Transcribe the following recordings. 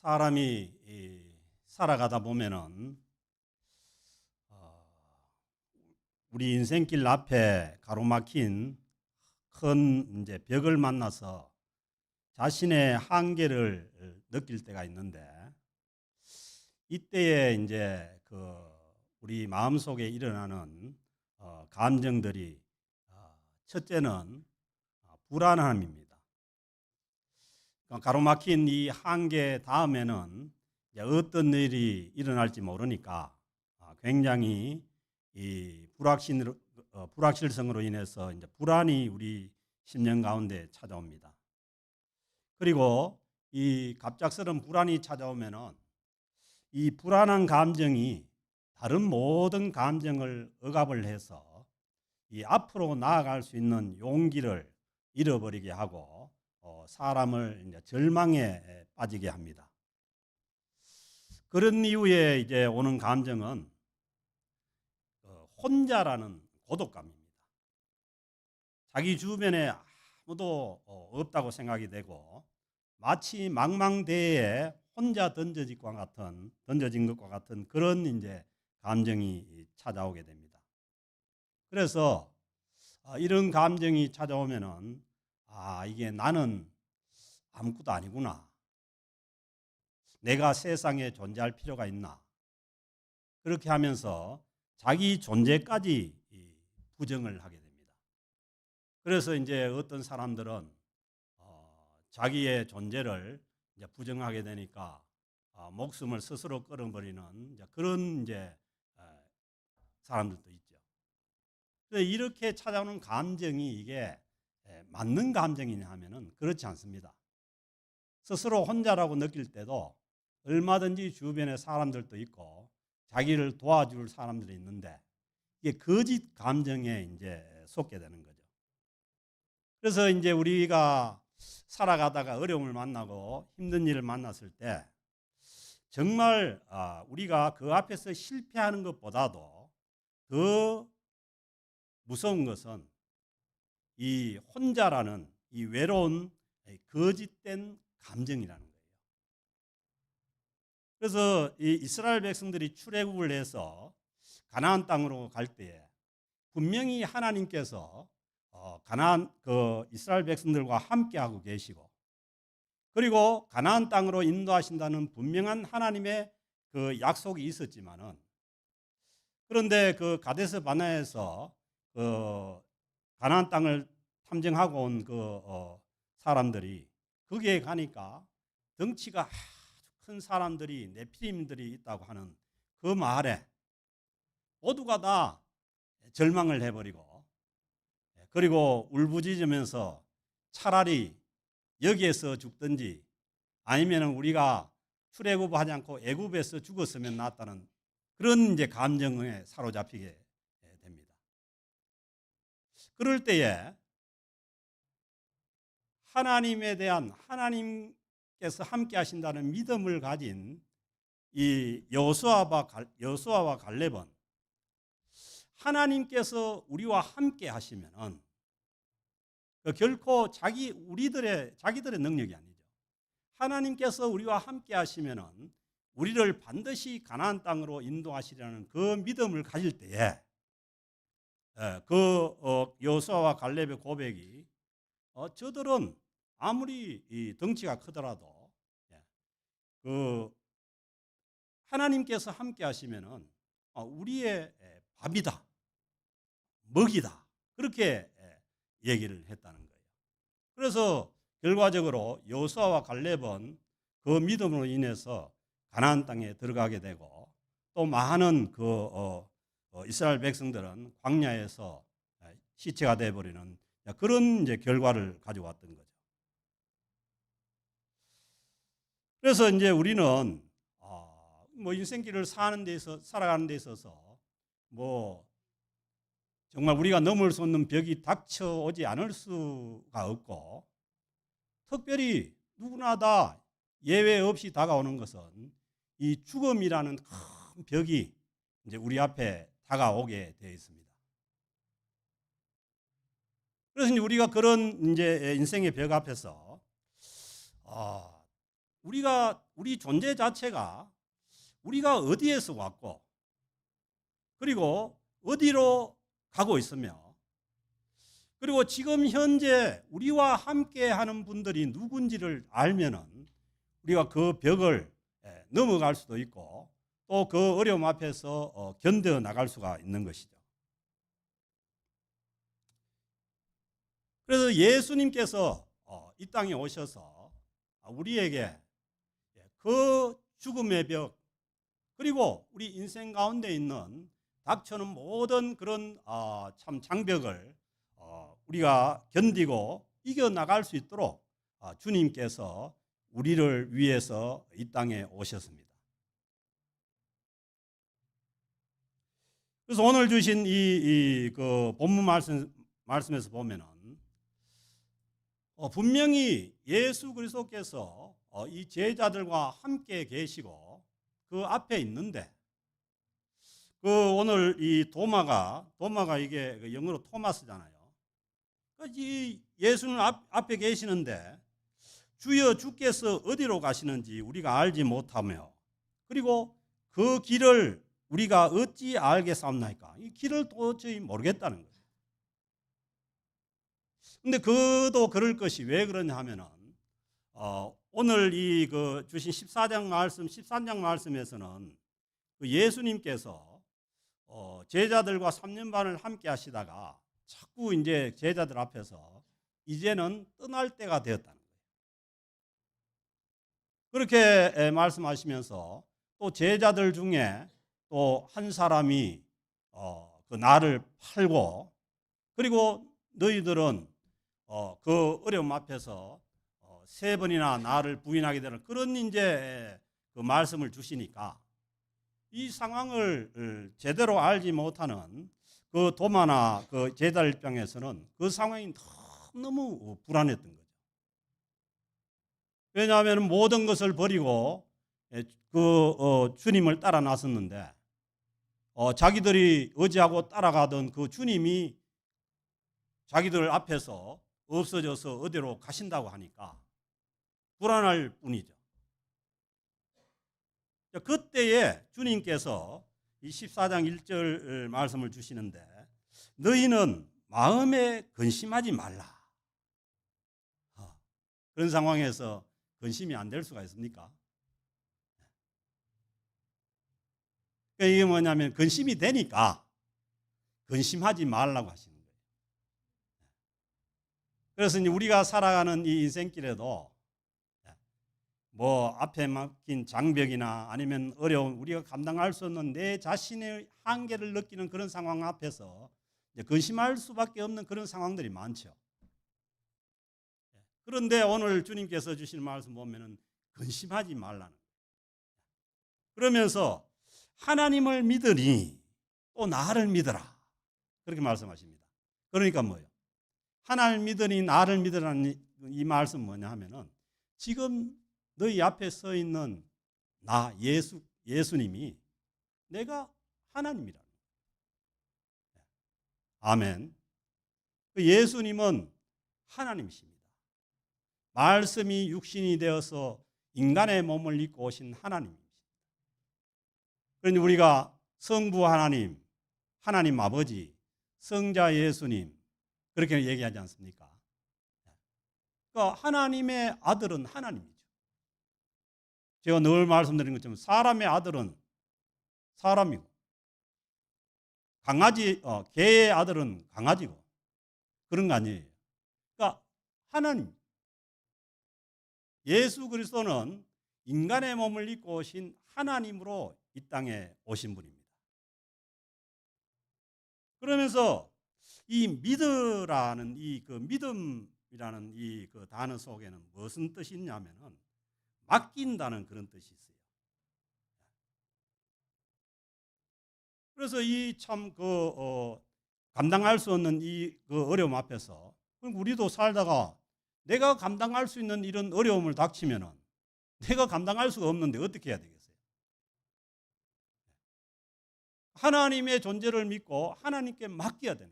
사람이 살아가다 보면은 우리 인생길 앞에 가로막힌 큰 이제 벽을 만나서 자신의 한계를 느낄 때가 있는데, 이때에 이제 우리 마음속에 일어나는 감정들이, 첫째는 불안함입니다. 가로막힌 이 한계 다음에는 이제 어떤 일이 일어날지 모르니까 굉장히 이 불확실성으로 인해서 이제 불안이 우리 심령 가운데 찾아옵니다. 그리고 이 갑작스러운 불안이 찾아오면은 이 불안한 감정이 다른 모든 감정을 억압을 해서 이 앞으로 나아갈 수 있는 용기를 잃어버리게 하고 사람을 이제 절망에 빠지게 합니다. 그런 이후에 이제 오는 감정은 혼자라는 고독감입니다. 자기 주변에 아무도 없다고 생각이 되고 마치 망망대해에 혼자 던져진 것과 같은 그런 이제 감정이 찾아오게 됩니다. 그래서 이런 감정이 찾아오면은 이게 나는 아무것도 아니구나. 내가 세상에 존재할 필요가 있나. 그렇게 하면서 자기 존재까지 부정을 하게 됩니다. 그래서 이제 어떤 사람들은 자기의 존재를 이제 부정하게 되니까 목숨을 스스로 끊어버리는 이제 그런 이제 사람들도 있죠. 그래서 이렇게 찾아오는 감정이 이게 맞는 감정이냐 하면은 그렇지 않습니다. 스스로 혼자라고 느낄 때도 얼마든지 주변에 사람들도 있고 자기를 도와줄 사람들이 있는데 이게 거짓 감정에 이제 속게 되는 거죠. 그래서 이제 우리가 살아가다가 어려움을 만나고 힘든 일을 만났을 때 정말 우리가 그 앞에서 실패하는 것보다도 더 무서운 것은 이 혼자라는 이 외로운 거짓된 감정이라는 거예요. 그래서 이 이스라엘 백성들이 출애굽을 해서 가나안 땅으로 갈 때에 분명히 하나님께서 가나안 이스라엘 백성들과 함께하고 계시고, 그리고 가나안 땅으로 인도하신다는 분명한 하나님의 그 약속이 있었지만은, 그런데 그 가데스 바네아에서 가나안 땅을 탐정하고 온 사람들이 거기에 가니까 덩치가 아주 큰 사람들이 네피림들이 있다고 하는 그 말에 모두가 다 절망을 해버리고, 그리고 울부짖으면서 차라리 여기에서 죽든지 아니면 우리가 출애굽하지 않고 애굽에서 죽었으면 낫다는 그런 이제 감정에 사로잡히게 됩니다. 그럴 때에 하나님에 대한, 하나님께서 함께 하신다는 믿음을 가진 이 여호수아와 갈렙은 하나님께서 우리와 함께 하시면은 결코 자기들의 능력이 아니죠. 하나님께서 우리와 함께 하시면은 우리를 반드시 가나안 땅으로 인도하시려는 그 믿음을 가질 때에 여호수아와 갈렙의 고백이 저들은 아무리 이 덩치가 크더라도 하나님께서 함께 하시면은 우리의 밥이다, 먹이다, 그렇게 얘기를 했다는 거예요. 그래서 결과적으로 여호수아와 갈렙은 그 믿음으로 인해서 가나안 땅에 들어가게 되고, 또 많은 이스라엘 백성들은 광야에서 시체가 되어버리는 그런 이제 결과를 가져왔던 거죠. 그래서 이제 우리는 뭐 인생길을 살아가는 데 있어서 뭐 정말 우리가 넘을 수 없는 벽이 닥쳐오지 않을 수가 없고, 특별히 누구나 다 예외 없이 다가오는 것은 이 죽음이라는 큰 벽이 이제 우리 앞에 다가오게 되어 있습니다. 그래서 이제 우리가 그런 이제 인생의 벽 앞에서 우리 존재 자체가 우리가 어디에서 왔고 그리고 어디로 가고 있으며 그리고 지금 현재 우리와 함께 하는 분들이 누군지를 알면은 우리가 그 벽을 넘어갈 수도 있고 또 그 어려움 앞에서 견뎌 나갈 수가 있는 것이죠. 그래서 예수님께서 이 땅에 오셔서 우리에게 그 죽음의 벽 그리고 우리 인생 가운데 있는 닥쳐오는 모든 그런 참 장벽을 우리가 견디고 이겨나갈 수 있도록 주님께서 우리를 위해서 이 땅에 오셨습니다. 그래서 오늘 주신 그 본문 말씀에서 보면은 분명히 예수 그리스도께서 이 제자들과 함께 계시고 그 앞에 있는데 그 오늘 이 도마가 이게 영어로 토마스잖아요. 이 예수님 앞에 계시는데 주여 주께서 어디로 가시는지 우리가 알지 못하며 그리고 그 길을 우리가 어찌 알겠사옵나이까? 이 길을 도저히 모르겠다는 거예요. 근데 그도 그럴 것이 왜 그러냐 하면은 오늘 그 주신 13장 말씀에서는 그 예수님께서 제자들과 3년 반을 함께 하시다가 자꾸 이제 제자들 앞에서 이제는 떠날 때가 되었다는 거예요. 그렇게 말씀하시면서 또 제자들 중에 또 한 사람이 그 나를 팔고 그리고 너희들은 그 어려움 앞에서 3번이나 나를 부인하게 되는 그런 이제 그 말씀을 주시니까 이 상황을 제대로 알지 못하는 그 도마나 그 제자 입장에서는 그 상황이 너무 불안했던 거죠. 왜냐하면 모든 것을 버리고 그 주님을 따라 나섰는데 자기들이 의지하고 따라가던 그 주님이 자기들 앞에서 없어져서 어디로 가신다고 하니까 불안할 뿐이죠. 그때에 주님께서 이 14장 1절 말씀을 주시는데 너희는 마음에 근심하지 말라. 그런 상황에서 근심이 안 될 수가 있습니까? 이게 뭐냐면 근심이 되니까 근심하지 말라고 하시는 거예요. 그래서 이제 우리가 살아가는 이 인생길에도 뭐 앞에 막힌 장벽이나 아니면 어려운 우리가 감당할 수 없는 내 자신의 한계를 느끼는 그런 상황 앞에서 이제 근심할 수밖에 없는 그런 상황들이 많죠. 그런데 오늘 주님께서 주시는 말씀 보면은 근심하지 말라는 거예요. 그러면서 하나님을 믿으니 또 나를 믿어라. 그렇게 말씀하십니다. 그러니까 뭐예요? 하나님을 믿으니 나를 믿으라는 이 말씀 뭐냐 하면은 지금 너희 앞에 서 있는 나 예수님이 내가 하나님이라는 거예요. 아멘. 그 예수님은 하나님이십니다. 말씀이 육신이 되어서 인간의 몸을 입고 오신 하나님입니다. 그러니 우리가 성부 하나님, 하나님 아버지, 성자 예수님 그렇게 얘기하지 않습니까? 그러니까 하나님의 아들은 하나님이죠. 제가 늘 말씀드린 것처럼 사람의 아들은 사람이고 개의 아들은 강아지고 그런 거 아니에요. 그러니까 하나님 예수 그리스도는 인간의 몸을 입고 오신 하나님으로 이 땅에 오신 분입니다. 그러면서 이 믿으라는 그 믿음이라는 이 그 단어 속에는 무슨 뜻이 있냐면은 맡긴다는 그런 뜻이 있어요. 그래서 이 참 감당할 수 없는 그 어려움 앞에서 우리도 살다가 내가 감당할 수 있는 이런 어려움을 닥치면은 내가 감당할 수가 없는데 어떻게 해야 되겠어요? 하나님의 존재를 믿고 하나님께 맡겨야 되는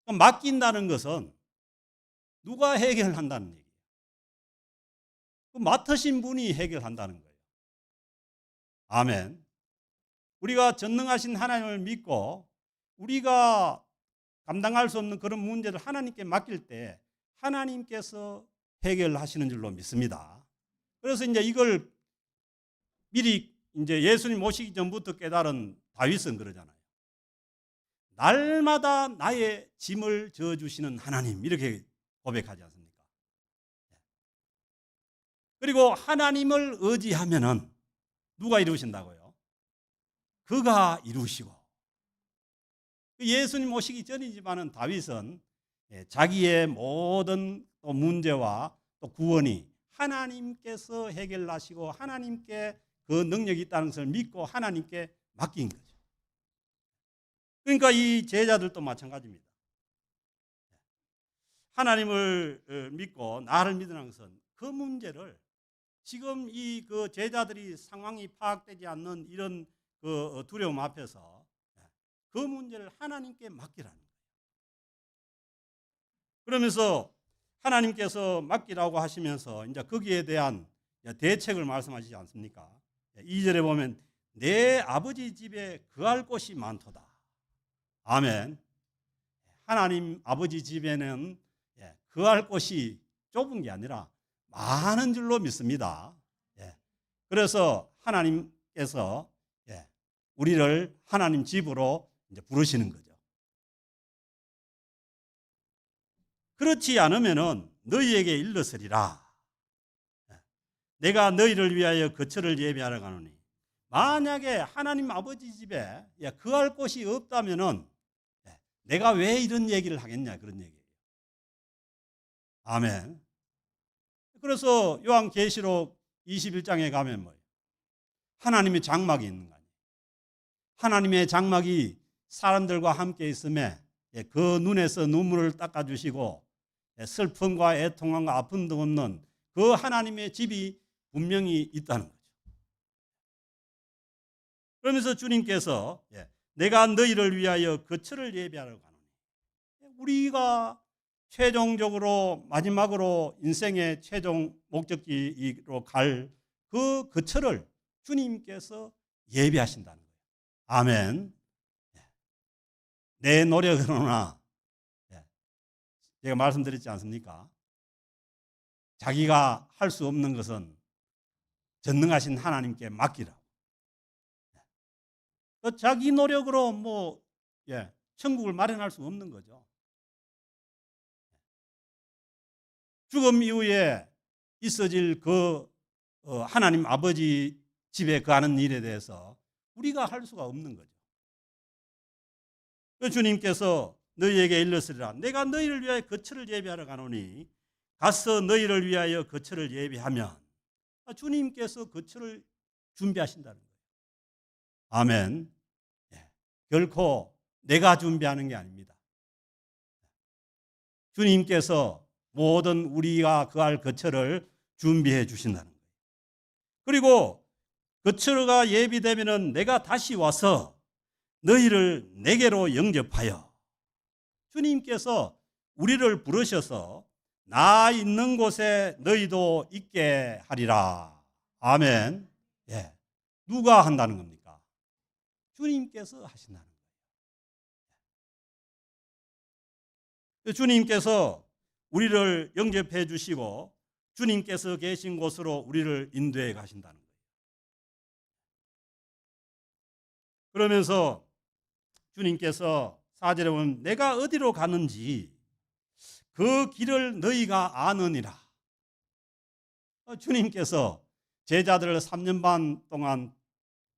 거예요. 맡긴다는 것은 누가 해결한다는 얘기예요. 그 맡으신 분이 해결한다는 거예요. 아멘. 우리가 전능하신 하나님을 믿고 우리가 감당할 수 없는 그런 문제를 하나님께 맡길 때 하나님께서 해결하시는 줄로 믿습니다. 그래서 이제 이걸 미리 이제 예수님 오시기 전부터 깨달은 다윗은 그러잖아요. 날마다 나의 짐을 져주시는 하나님, 이렇게 고백하지 않습니까? 그리고 하나님을 의지하면은 누가 이루신다고요? 그가 이루시고. 예수님 오시기 전이지만은 다윗은 자기의 모든 또 문제와 또 구원이 하나님께서 해결하시고 하나님께 그 능력이 있다는 것을 믿고 하나님께 맡긴 거죠. 그러니까 이 제자들도 마찬가지입니다. 하나님을 믿고 나를 믿으라는 것은 그 문제를 지금 이 그 제자들이 상황이 파악되지 않는 이런 그 두려움 앞에서 그 문제를 하나님께 맡기라는 거예요. 그러면서 하나님께서 맡기라고 하시면서 이제 거기에 대한 대책을 말씀하시지 않습니까? 2절에 보면 내 아버지 집에 거할 곳이 많도다. 아멘. 하나님 아버지 집에는 거할 곳이 좁은 게 아니라 많은 줄로 믿습니다. 그래서 하나님께서 우리를 하나님 집으로 이제 부르시는 거죠. 그렇지 않으면은 너희에게 일렀으리라. 내가 너희를 위하여 거처를 예비하러 가노니. 만약에 하나님 아버지 집에 거할 곳이 없다면은 내가 왜 이런 얘기를 하겠냐, 그런 얘기예요. 아멘. 그래서 요한계시록 21장에 가면 뭐예요? 하나님의 장막이 있는 거 아니에요. 하나님의 장막이 사람들과 함께 있음에 그 눈에서 눈물을 닦아주시고 슬픔과 애통함과 아픔도 없는 그 하나님의 집이 분명히 있다는 거죠. 그러면서 주님께서 내가 너희를 위하여 거처를 예비하러 가노니. 우리가 최종적으로 마지막으로 인생의 최종 목적지로 갈 그 거처를 주님께서 예비하신다는 거예요. 아멘. 내 노력으로나 제가 말씀드렸지 않습니까? 자기가 할 수 없는 것은 전능하신 하나님께 맡기라고. 자기 노력으로 천국을 마련할 수 없는 거죠. 죽음 이후에 있어질 그 하나님 아버지 집에 거하는 일에 대해서 우리가 할 수가 없는 거죠. 주님께서 너희에게 일렀으리라. 내가 너희를 위하여 거처를 예비하러 가노니 가서 너희를 위하여 거처를 예비하면 주님께서 거처를 준비하신다는 거예요. 아멘. 결코 내가 준비하는 게 아닙니다. 주님께서 모든 우리가 거할 거처를 준비해 주신다는 거예요. 그리고 거처가 예비되면은 내가 다시 와서 너희를 내게로 영접하여 주님께서 우리를 부르셔서 나 있는 곳에 너희도 있게 하리라. 아멘. 누가 한다는 겁니까? 주님께서 하신다는 거예요. 주님께서 우리를 영접해 주시고 주님께서 계신 곳으로 우리를 인도해 가신다는 거예요. 그러면서 주님께서 4절에 보면 내가 어디로 가는지 그 길을 너희가 아느니라. 주님께서 제자들을 3년 반 동안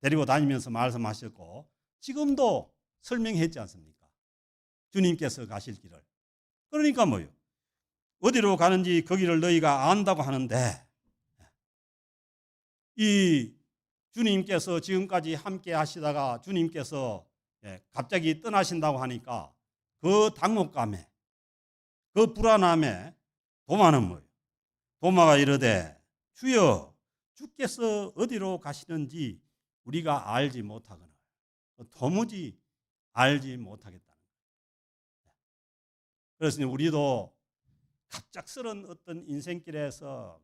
데리고 다니면서 말씀하셨고 지금도 설명했지 않습니까? 주님께서 가실 길을. 그러니까 뭐예요? 어디로 가는지 그 길을 너희가 안다고 하는데 이 주님께서 지금까지 함께 하시다가 주님께서 갑자기 떠나신다고 하니까 그 당혹감에 그 불안함에 도마는 뭐예요? 도마가 이르되 주여 주께서 어디로 가시는지 우리가 알지 못하거나 도무지 알지 못하겠다는 거예요. 그래서 우리도 갑작스런 어떤 인생길에서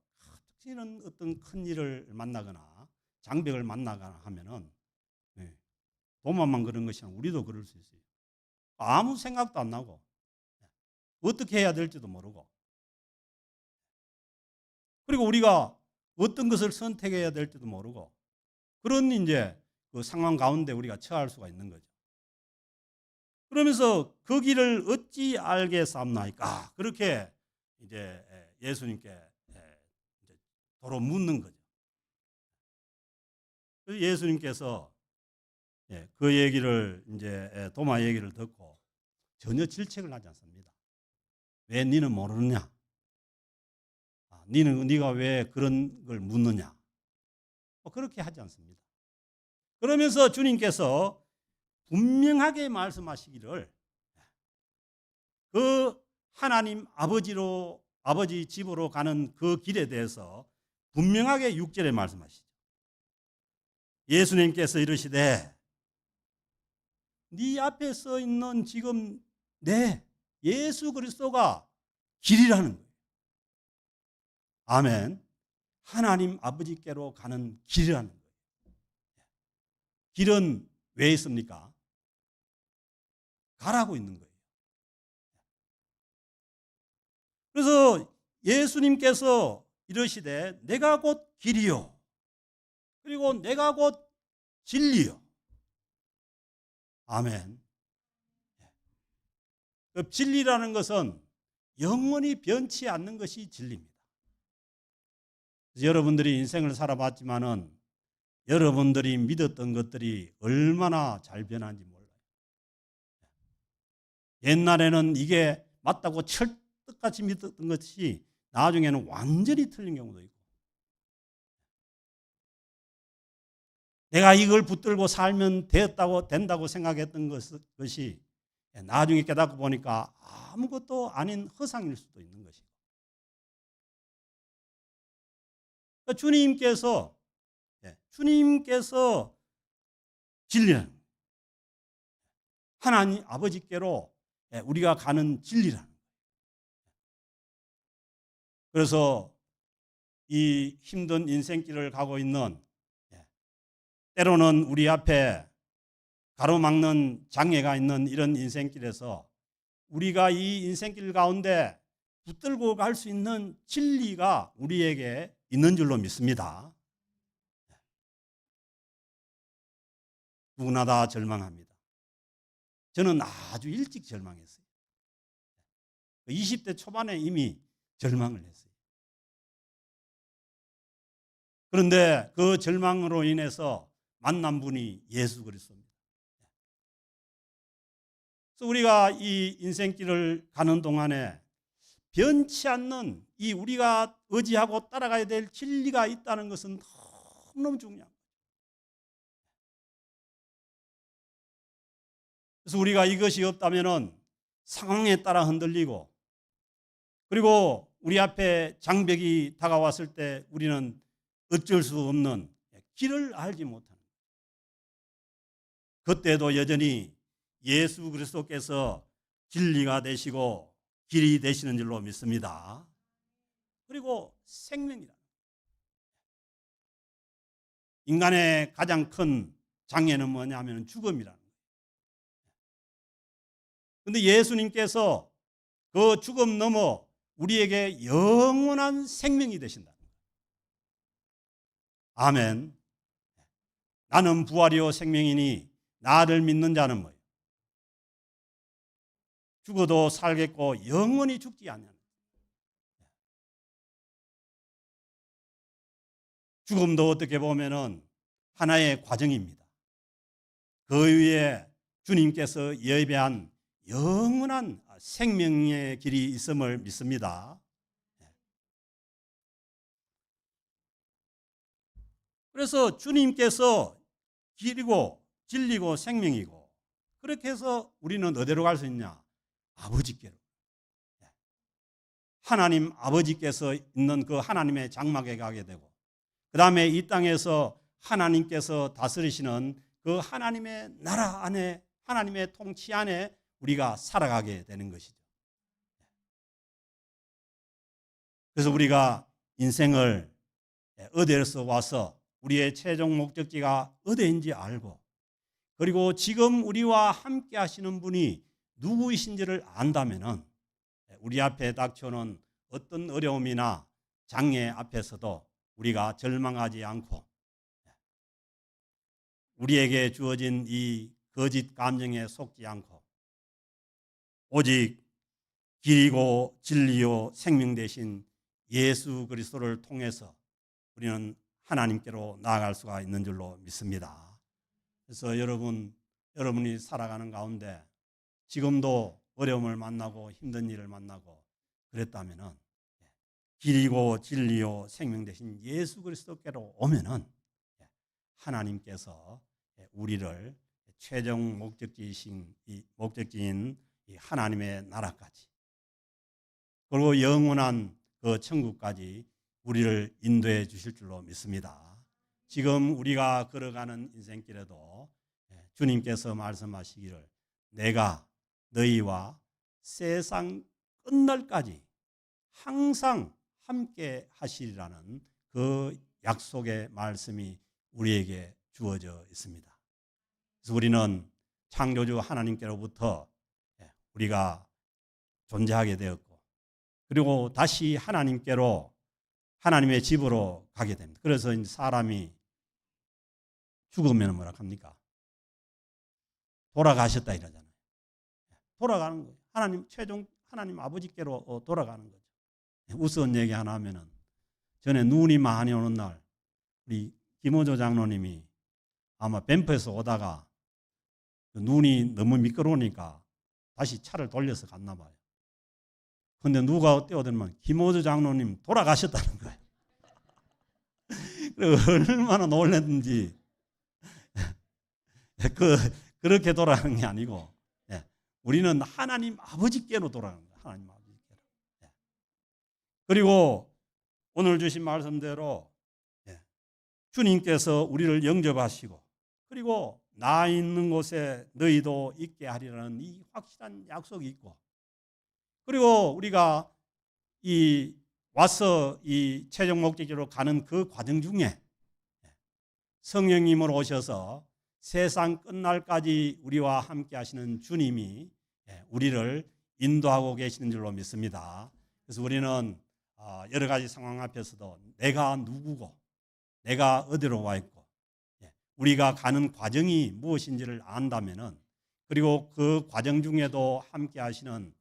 닥치는 어떤 큰 일을 만나거나 장벽을 만나거나 하면은 도마만 그런 것이 아니라 우리도 그럴 수 있어요. 아무 생각도 안 나고 어떻게 해야 될지도 모르고, 그리고 우리가 어떤 것을 선택해야 될지도 모르고, 그런 이제 그 상황 가운데 우리가 처할 수가 있는 거죠. 그러면서 그 길을 어찌 알겠사옵나이까? 그렇게 이제 예수님께 도로 묻는 거죠. 그래서 예수님께서 그 얘기를 이제 도마 얘기를 듣고 전혀 질책을 하지 않습니다. 왜 너는 모르느냐? 네가 왜 그런 걸 묻느냐? 그렇게 하지 않습니다. 그러면서 주님께서 분명하게 말씀하시기를, 그 하나님 아버지 집으로 가는 그 길에 대해서 분명하게 6절에 말씀하시죠. 예수님께서 이르시되 네 앞에 써 있는 지금 내 예수 그리스도가 길이라는 거예요. 아멘. 하나님 아버지께로 가는 길이라는 거예요. 길은 왜 있습니까? 가라고 있는 거예요. 그래서 예수님께서 이르시되 내가 곧 길이요 그리고 내가 곧 진리요. 아멘. 그 진리라는 것은 영원히 변치 않는 것이 진리입니다. 여러분들이 인생을 살아봤지만은 여러분들이 믿었던 것들이 얼마나 잘 변한지 몰라요. 옛날에는 이게 맞다고 철떡같이 믿었던 것이 나중에는 완전히 틀린 경우도 있고, 내가 이걸 붙들고 살면 된다고 생각했던 것이 나중에 깨닫고 보니까 아무것도 아닌 허상일 수도 있는 것이고, 주님께서 진리라는, 하나님 아버지께로 우리가 가는 진리라는 거예요. 그래서 이 힘든 인생길을 가고 있는, 때로는 우리 앞에 가로막는 장애가 있는 이런 인생길에서 우리가 이 인생길 가운데 붙들고 갈 수 있는 진리가 우리에게 있는 줄로 믿습니다. 누구나 다 절망합니다. 저는 아주 일찍 절망했어요. 20대 초반에 이미 절망을 했어요. 그런데 그 절망으로 인해서 만난 분이 예수 그리스도입니다. 그래서 우리가 이 인생길을 가는 동안에 변치 않는 이 우리가 의지하고 따라가야 될 진리가 있다는 것은 너무너무 중요합니다. 그래서 우리가 이것이 없다면 상황에 따라 흔들리고, 그리고 우리 앞에 장벽이 다가왔을 때 우리는 어쩔 수 없는, 길을 알지 못하는, 그때도 여전히 예수 그리스도께서 진리가 되시고 길이 되시는 줄로 믿습니다. 그리고 생명이라, 인간의 가장 큰 장애는 뭐냐면 죽음이라는 거예요. 그런데 예수님께서 그 죽음 넘어 우리에게 영원한 생명이 되신다. 아멘. 나는 부활이요 생명이니 나를 믿는 자는 뭐예요? 죽어도 살겠고 영원히 죽지 않는, 죽음도 어떻게 보면은 하나의 과정입니다. 그 위에 주님께서 예배한 영원한 생명의 길이 있음을 믿습니다. 그래서 주님께서 길이고 진리고 생명이고, 그렇게 해서 우리는 어디로 갈 수 있냐? 아버지께로. 하나님 아버지께서 있는 그 하나님의 장막에 가게 되고, 그 다음에 이 땅에서 하나님께서 다스리시는 그 하나님의 나라 안에, 하나님의 통치 안에 우리가 살아가게 되는 것이죠. 그래서 우리가 인생을 어디에서 와서 우리의 최종 목적지가 어디인지 알고, 그리고 지금 우리와 함께 하시는 분이 누구이신지를 안다면은 우리 앞에 닥쳐오는 어떤 어려움이나 장애 앞에서도 우리가 절망하지 않고, 우리에게 주어진 이 거짓 감정에 속지 않고, 오직 길이고 진리요 생명 되신 예수 그리스도를 통해서 우리는 하나님께로 나아갈 수가 있는 줄로 믿습니다. 그래서 여러분이 살아가는 가운데 지금도 어려움을 만나고 힘든 일을 만나고 그랬다면은, 길이고 진리요 생명 되신 예수 그리스도께로 오면은 하나님께서 우리를 최종 목적지인 이 하나님의 나라까지, 그리고 영원한 그 천국까지 우리를 인도해 주실 줄로 믿습니다. 지금 우리가 걸어가는 인생길에도 주님께서 말씀하시기를 내가 너희와 세상 끝날까지 항상 함께 하시리라는 그 약속의 말씀이 우리에게 주어져 있습니다. 그래서 우리는 창조주 하나님께로부터 우리가 존재하게 되었고, 그리고 다시 하나님께로, 하나님의 집으로 가게 됩니다. 그래서 사람이 죽으면 뭐라 합니까? 돌아가셨다 이러잖아요. 돌아가는 거예요. 최종 하나님 아버지께로 돌아가는 거죠. 우스운 얘기 하나 하면은, 전에 눈이 많이 오는 날 우리 김호조 장로님이 아마 뱀프에서 오다가 눈이 너무 미끄러우니까 다시 차를 돌려서 갔나 봐요. 근데 누가 뛰어들면 김호주 장로님 돌아가셨다는 거예요. 얼마나 놀랐는지. 그렇게 돌아가는 게 아니고, 우리는 하나님 아버지께로 돌아가는 거예요. 하나님 아버지께로. 그리고 오늘 주신 말씀대로 주님께서 우리를 영접하시고, 그리고 나 있는 곳에 너희도 있게 하리라는 이 확실한 약속이 있고, 그리고 우리가 와서 이 최종 목적지로 가는 그 과정 중에 성령님으로 오셔서 세상 끝날까지 우리와 함께 하시는 주님이 우리를 인도하고 계시는 줄로 믿습니다. 그래서 우리는 여러 가지 상황 앞에서도 내가 누구고 내가 어디로 와 있고 우리가 가는 과정이 무엇인지를 안다면은, 그리고 그 과정 중에도 함께 하시는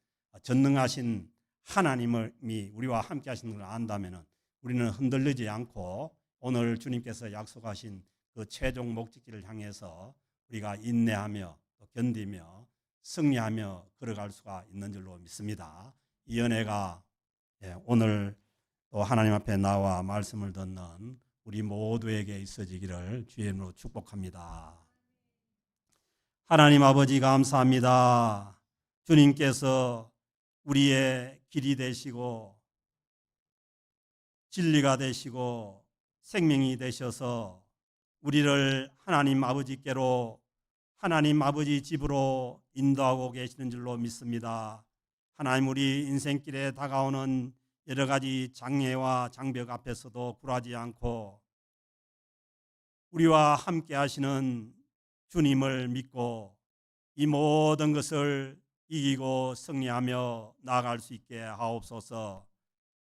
전능하신 하나님이 우리와 함께 하시는 걸 안다면은 우리는 흔들리지 않고 오늘 주님께서 약속하신 그 최종 목적지를 향해서 우리가 인내하며 견디며 승리하며 걸어갈 수가 있는 줄로 믿습니다. 이 은혜가 오늘 또 하나님 앞에 나와 말씀을 듣는 우리 모두에게 있어지기를 주의 이름으로 축복합니다. 하나님 아버지 감사합니다. 주님께서 우리의 길이 되시고 진리가 되시고 생명이 되셔서 우리를 하나님 아버지께로, 하나님 아버지 집으로 인도하고 계시는 줄로 믿습니다. 하나님, 우리 인생길에 다가오는 여러 가지 장애와 장벽 앞에서도 굴하지 않고 우리와 함께 하시는 주님을 믿고 이 모든 것을 이기고 승리하며 나아갈 수 있게 하옵소서.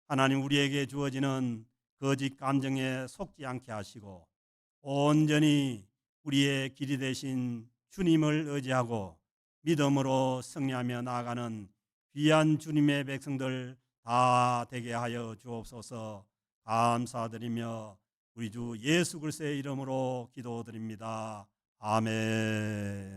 하나님, 우리에게 주어지는 거짓 감정에 속지 않게 하시고 온전히 우리의 길이 되신 주님을 의지하고 믿음으로 승리하며 나아가는 귀한 주님의 백성들 다 되게 하여 주옵소서. 감사드리며 우리 주 예수 그리스도의 이름으로 기도드립니다. 아멘.